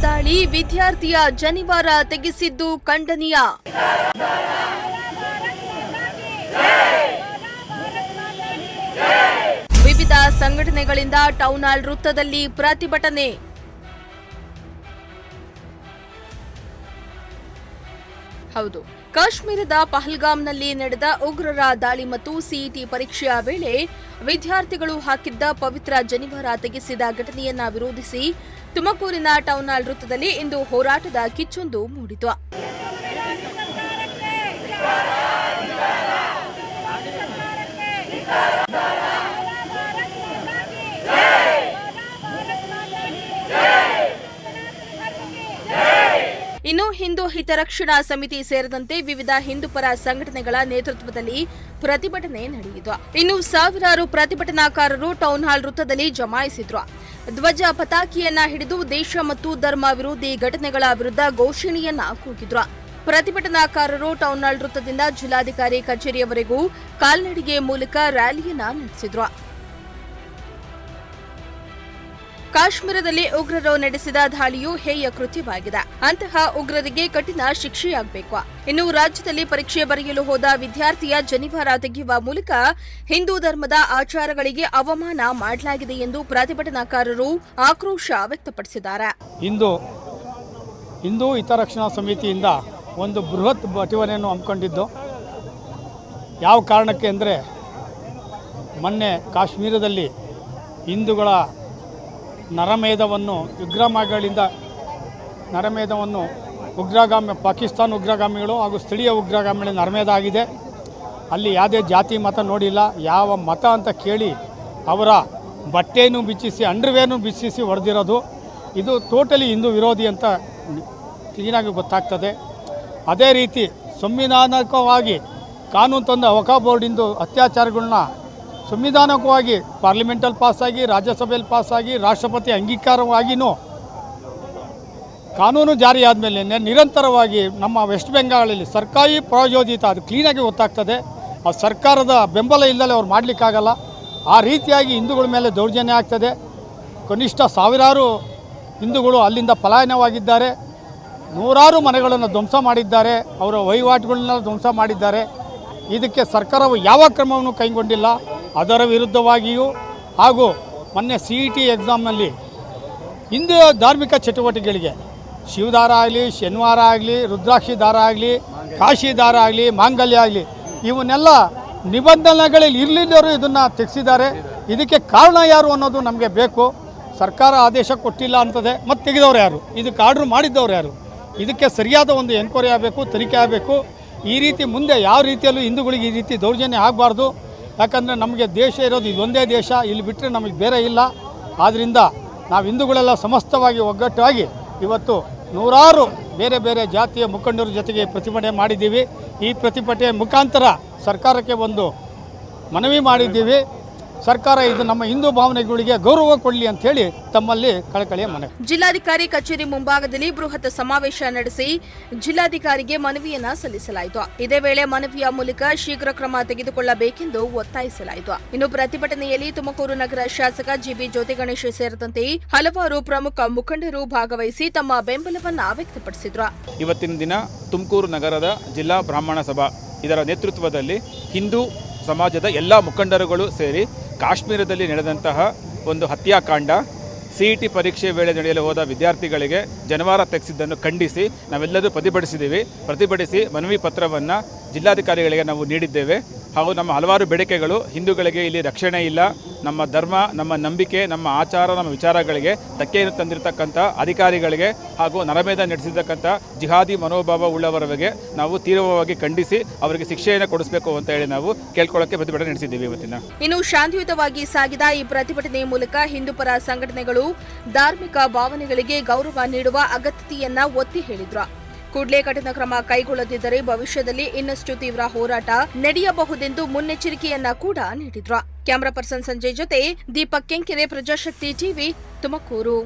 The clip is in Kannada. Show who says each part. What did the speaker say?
Speaker 1: ದಾಳಿ, ವಿದ್ಯಾರ್ಥಿಯ ಜನಿವಾರ ತೆಗೆಸಿದ್ದು ಖಂಡನೀಯ. ವಿವಿಧ ಸಂಘಟನೆಗಳಿಂದ ಟೌನ್ ಹಾಲ್ ವೃತ್ತದಲ್ಲಿ ಪ್ರತಿಭಟನೆ. ಹೌದು, ಕಾಶ್ಮೀರದ ಪಹಲ್ಗಾಮ್ನಲ್ಲಿ ನಡೆದ ಉಗ್ರರ ದಾಳಿ ಮತ್ತು ಸಿಇಟಿ ಪರೀಕ್ಷೆಯ ವೇಳೆ ವಿದ್ಯಾರ್ಥಿಗಳು ಹಾಕಿದ್ದ ಪವಿತ್ರ ಜನಿವಾರ ತೆಗೆಸಿದ ಘಟನೆಯನ್ನ ವಿರೋಧಿಸಿ ತುಮಕೂರಿನ ಟೌನ್ ಹಾಲ್ ವೃತ್ತದಲ್ಲಿ ಇಂದು ಹೋರಾಟದ ಕಿಚ್ಚೊಂದು ಮೂಡಿತು. ಇನ್ನು ಹಿಂದೂ ಹಿತರಕ್ಷಣಾ ಸಮಿತಿ ಸೇರಿದಂತೆ ವಿವಿಧ ಹಿಂದೂಪರ ಸಂಘಟನೆಗಳ ನೇತೃತ್ವದಲ್ಲಿ ಪ್ರತಿಭಟನೆ ನಡೆಯಿತು. ಇನ್ನು ಸಾವಿರಾರು ಪ್ರತಿಭಟನಾಕಾರರು ಟೌನ್ ಹಾಲ್ ವೃತ್ತದಲ್ಲಿ ಜಮಾಯಿಸಿದ್ರು. ಧ್ವಜ ಪತಾಕಿಯನ್ನ ಹಿಡಿದು ದೇಶ ಮತ್ತು ಧರ್ಮ ವಿರೋಧಿ ಘಟನೆಗಳ ವಿರುದ್ಧ ಘೋಷಣೆಯನ್ನ ಕೂಗಿದ್ರು. ಪ್ರತಿಭಟನಾಕಾರರು ಟೌನ್ ಹಾಲ್ ವೃತ್ತದಿಂದ ಜಿಲ್ಲಾಧಿಕಾರಿ ಕಚೇರಿಯವರೆಗೂ ಕಾಲ್ನಡಿಗೆ ಮೂಲಕ ರ್ಯಾಲಿಯನ್ನ ನಡೆಸಿದ್ರು. ಕಾಶ್ಮೀರದಲ್ಲಿ ಉಗ್ರರು ನಡೆಸಿದ ದಾಳಿಯು ಹೇಯ ಕೃತ್ಯವಾಗಿದೆ. ಅಂತಹ ಉಗ್ರರಿಗೆ ಕಠಿಣ ಶಿಕ್ಷೆಯಾಗಬೇಕು. ಇನ್ನು ರಾಜ್ಯದಲ್ಲಿ ಪರೀಕ್ಷೆ ಬರೆಯಲು ಹೋದ ವಿದ್ಯಾರ್ಥಿಯ ಜನಿವಾರ ತೆಗೆಯುವ ಮೂಲಕ ಹಿಂದೂ ಧರ್ಮದ ಆಚಾರಗಳಿಗೆ ಅವಮಾನ ಮಾಡಲಾಗಿದೆ ಎಂದು ಪ್ರತಿಭಟನಾಕಾರರು ಆಕ್ರೋಶ ವ್ಯಕ್ತಪಡಿಸಿದ್ದಾರೆ.
Speaker 2: ಹಿಂದೂ ಹಿತರಕ್ಷಣಾ ಸಮಿತಿಯಿಂದ ಒಂದು ಬೃಹತ್ ಪ್ರತಿಭಟನೆಯನ್ನು ಹಮ್ಮಿಕೊಂಡಿದ್ದು ಯಾವ ಕಾರಣಕ್ಕೆ ಅಂದರೆ ಮೊನ್ನೆ ಕಾಶ್ಮೀರದಲ್ಲಿ ಹಿಂದೂಗಳ ನರಮೇಧವನ್ನು ಪಾಕಿಸ್ತಾನ ಉಗ್ರಗಾಮಿಗಳು ಹಾಗೂ ಸ್ಥಳೀಯ ಉಗ್ರಗಾಮಿಗಳ ನರಮೇಧ ಆಗಿದೆ. ಅಲ್ಲಿ ಯಾವುದೇ ಜಾತಿ ಮತ ನೋಡಿಲ್ಲ, ಯಾವ ಮತ ಅಂತ ಕೇಳಿ ಅವರ ಬಟ್ಟೆಯನ್ನು ಬಿಚ್ಚಿಸಿ ಅಂಡರ್ವೇರ್ನು ಬಿಚ್ಚಿಸಿ ಹೊಡೆದಿರೋದು. ಇದು ಟೋಟಲಿ ಹಿಂದೂ ವಿರೋಧಿ ಅಂತ ಕ್ಲೀನಾಗಿ ಗೊತ್ತಾಗ್ತದೆ. ಅದೇ ರೀತಿ ಸಂವಿಧಾನಿಕವಾಗಿ ಕಾನೂನು ತಂದ ವಕ್ಫ್ ಬೋರ್ಡಿಂದು ಅತ್ಯಾಚಾರಗಳನ್ನ ಸಂವಿಧಾನಿಕವಾಗಿ ಪಾರ್ಲಿಮೆಂಟಲ್ಲಿ ಪಾಸಾಗಿ, ರಾಜ್ಯಸಭೆಯಲ್ಲಿ ಪಾಸಾಗಿ, ರಾಷ್ಟ್ರಪತಿ ಅಂಗೀಕಾರವಾಗಿಯೂ ಕಾನೂನು ಜಾರಿಯಾದ ಮೇಲೆ ನಿರಂತರವಾಗಿ ನಮ್ಮ ವೆಸ್ಟ್ ಬೆಂಗಾಲಲ್ಲಿ ಸರ್ಕಾರಿ ಪ್ರಾಯೋಜಿತ ಅದು ಕ್ಲೀನಾಗಿ ಗೊತ್ತಾಗ್ತದೆ. ಆ ಸರ್ಕಾರದ ಬೆಂಬಲ ಇಲ್ಲದೆ ಅವ್ರು ಮಾಡಲಿಕ್ಕಾಗಲ್ಲ. ಆ ರೀತಿಯಾಗಿ ಹಿಂದೂಗಳ ಮೇಲೆ ದೌರ್ಜನ್ಯ ಆಗ್ತದೆ. ಕನಿಷ್ಠ ಸಾವಿರಾರು ಹಿಂದೂಗಳು ಅಲ್ಲಿಂದ ಪಲಾಯನವಾಗಿದ್ದಾರೆ. ನೂರಾರು ಮನೆಗಳನ್ನು ಧ್ವಂಸ ಮಾಡಿದ್ದಾರೆ. ಅವರ ವಹಿವಾಟುಗಳನ್ನ ಧ್ವಂಸ ಮಾಡಿದ್ದಾರೆ. ಇದಕ್ಕೆ ಸರ್ಕಾರವು ಯಾವ ಕ್ರಮವನ್ನು ಕೈಗೊಂಡಿಲ್ಲ. ಅದರ ವಿರುದ್ಧವಾಗಿಯೂ ಹಾಗೂ ಮೊನ್ನೆ CET ಎಕ್ಸಾಮ್ನಲ್ಲಿ ಹಿಂದೂ ಧಾರ್ಮಿಕ ಚಟುವಟಿಕೆಗಳಿಗೆ ಶಿವದಾರ ಆಗಲಿ, ಶನಿವಾರ ಆಗಲಿ, ರುದ್ರಾಕ್ಷಿ ದಾರ ಆಗಲಿ, ಕಾಶಿ ದಾರ ಆಗಲಿ, ಮಾಂಗಲ್ಯ ಆಗಲಿ ಇವನ್ನೆಲ್ಲ ನಿಬಂಧನೆಗಳಲ್ಲಿ ಇರಲಿದ್ದವರು ಇದನ್ನು ತೆಗೆಸಿದ್ದಾರೆ. ಇದಕ್ಕೆ ಕಾರಣ ಯಾರು ಅನ್ನೋದು ನಮಗೆ ಬೇಕು. ಸರ್ಕಾರ ಆದೇಶ ಕೊಟ್ಟಿಲ್ಲ ಅಂತದೆ, ಮತ್ತು ತೆಗೆದವ್ರು ಯಾರು, ಇದಕ್ಕೆ ಆರ್ಡ್ರ್ ಮಾಡಿದ್ದವ್ರು ಯಾರು, ಇದಕ್ಕೆ ಸರಿಯಾದ ಒಂದು ಎನ್ಕ್ವೈರಿ ಆಗಬೇಕು, ತನಿಖೆ ಆಗಬೇಕು. ಈ ರೀತಿ ಮುಂದೆ ಯಾವ ರೀತಿಯಲ್ಲೂ ಹಿಂದೂಗಳಿಗೆ ಈ ರೀತಿ ದೌರ್ಜನ್ಯ ಆಗಬಾರ್ದು. ಯಾಕಂದರೆ ನಮಗೆ ದೇಶ ಇರೋದು ಇದೊಂದೇ ದೇಶ, ಇಲ್ಲಿ ಬಿಟ್ಟರೆ ನಮಗೆ ಬೇರೆ ಇಲ್ಲ. ಆದ್ದರಿಂದ ನಾವು ಹಿಂದೂಗಳೆಲ್ಲ ಸಮಸ್ತವಾಗಿ ಒಗ್ಗಟ್ಟಾಗಿ ಇವತ್ತು ನೂರಾರು ಬೇರೆ ಬೇರೆ ಜಾತಿಯ ಮುಖಂಡರ ಜೊತೆಗೆ ಪ್ರತಿಭಟನೆ ಮಾಡಿದ್ದೀವಿ. ಈ ಪ್ರತಿಭಟನೆ ಮುಖಾಂತರ ಸರ್ಕಾರಕ್ಕೆ ಒಂದು ಮನವಿ ಮಾಡಿದ್ದೀವಿ. ಸರ್ಕಾರ ಇದು ನಮ್ಮ ಹಿಂದೂ ಭಾವನೆಗಳಿಗೆ ಗೌರವ ಕೊಡಲಿ ಅಂತ ಹೇಳಿ ತಮ್ಮಲ್ಲಿ ಕಳಕಳಿಯ ಮನವಿ.
Speaker 1: ಜಿಲ್ಲಾಧಿಕಾರಿ ಕಚೇರಿ ಮುಂಭಾಗದಲ್ಲಿ ಬೃಹತ್ ಸಮಾವೇಶ ನಡೆಸಿ ಜಿಲ್ಲಾಧಿಕಾರಿಗೆ ಮನವಿಯನ್ನ ಸಲ್ಲಿಸಲಾಯಿತು. ಇದೇ ವೇಳೆ ಮನವಿಯ ಮೂಲಕ ಶೀಘ್ರ ಕ್ರಮ ತೆಗೆದುಕೊಳ್ಳಬೇಕೆಂದು ಒತ್ತಾಯಿಸಲಾಯಿತು. ಇನ್ನು ಪ್ರತಿಭಟನೆಯಲ್ಲಿ ತುಮಕೂರು ನಗರ ಶಾಸಕ ಜಿಬಿ ಜ್ಯೋತಿಗಣೇಶ್ ಸೇರಿದಂತೆ ಹಲವಾರು ಪ್ರಮುಖ ಮುಖಂಡರು ಭಾಗವಹಿಸಿ ತಮ್ಮ ಬೆಂಬಲವನ್ನ ವ್ಯಕ್ತಪಡಿಸಿದ್ರು.
Speaker 3: ಇವತ್ತಿನ ದಿನ ತುಮಕೂರು ನಗರದ ಜಿಲ್ಲಾ ಬ್ರಾಹ್ಮಣ ಸಭಾ ಇದರ ನೇತೃತ್ವದಲ್ಲಿ ಹಿಂದೂ ಸಮಾಜದ ಎಲ್ಲ ಮುಖಂಡರುಗಳು ಸೇರಿ ಕಾಶ್ಮೀರದಲ್ಲಿ ನಡೆದಂತಹ ಒಂದು ಹತ್ಯಾಕಾಂಡ, CET ಪರೀಕ್ಷೆ ವೇಳೆ ನಡೆಯಲು ಹೋದ ವಿದ್ಯಾರ್ಥಿಗಳಿಗೆ ಜನಿವಾರ ತೆಗೆಸಿದ್ದನ್ನು ಖಂಡಿಸಿ ನಾವೆಲ್ಲರೂ ಪ್ರತಿಭಟಿಸಿ ಮನವಿ ಪತ್ರವನ್ನು ಜಿಲ್ಲಾಧಿಕಾರಿಗಳಿಗೆ ನಾವು ನೀಡಿದ್ದೇವೆ. ಹಾಗೂ ನಮ್ಮ ಹಲವಾರು ಬೇಡಿಕೆಗಳು, ಹಿಂದೂಗಳಿಗೆ ಇಲ್ಲಿ ರಕ್ಷಣೆ ಇಲ್ಲ, ನಮ್ಮ ಧರ್ಮ, ನಮ್ಮ ನಂಬಿಕೆ, ನಮ್ಮ ಆಚಾರ, ನಮ್ಮ ವಿಚಾರಗಳಿಗೆ ಧಕ್ಕೆಯನ್ನು ತಂದಿರತಕ್ಕಂಥ ಅಧಿಕಾರಿಗಳಿಗೆ ಹಾಗೂ ನರಮೇಧ ನಡೆಸಿರ್ತಕ್ಕಂಥ ಜಿಹಾದಿ ಮನೋಭಾವ ಉಳ್ಳವರಿಗೆ ನಾವು ತೀವ್ರವಾಗಿ ಖಂಡಿಸಿ ಅವರಿಗೆ ಶಿಕ್ಷೆಯನ್ನು ಕೊಡಿಸಬೇಕು ಅಂತ ಹೇಳಿ ನಾವು ಕೇಳ್ಕೊಳ್ಳೋಕೆ ಪ್ರತಿಭಟನೆ ನಡೆಸಿದ್ದೀವಿ. ಇವತ್ತಿನ
Speaker 1: ಇನ್ನು ಶಾಂತಿಯುತವಾಗಿ ಸಾಗಿದ ಈ ಪ್ರತಿಭಟನೆ ಮೂಲಕ ಹಿಂದೂಪರ ಸಂಘಟನೆಗಳು ಧಾರ್ಮಿಕ ಭಾವನೆಗಳಿಗೆ ಗೌರವ ನೀಡುವ ಅಗತ್ಯತೆಯನ್ನ ಒತ್ತಿ ಹೇಳಿದ್ರು. ಕೂಡಲೇ ಕಠಿಣ ಕ್ರಮ ಕೈಗೊಳ್ಳದಿದ್ದರೆ ಭವಿಷ್ಯದಲ್ಲಿ ಇನ್ನಷ್ಟು ತೀವ್ರ ಹೋರಾಟ ನಡೆಯಬಹುದೆಂದು ಮುನ್ನೆಚ್ಚರಿಕೆಯನ್ನ ಕೂಡ ನೀಡಿದ್ರು. ಕ್ಯಾಮರಾ ಪರ್ಸನ್ ಸಂಜಯ್ ಜೊತೆ ದೀಪಕ್ ಕೆಂಕೆರೆ, ಪ್ರಜಾಶಕ್ತಿ ಟಿವಿ, ತುಮಕೂರು.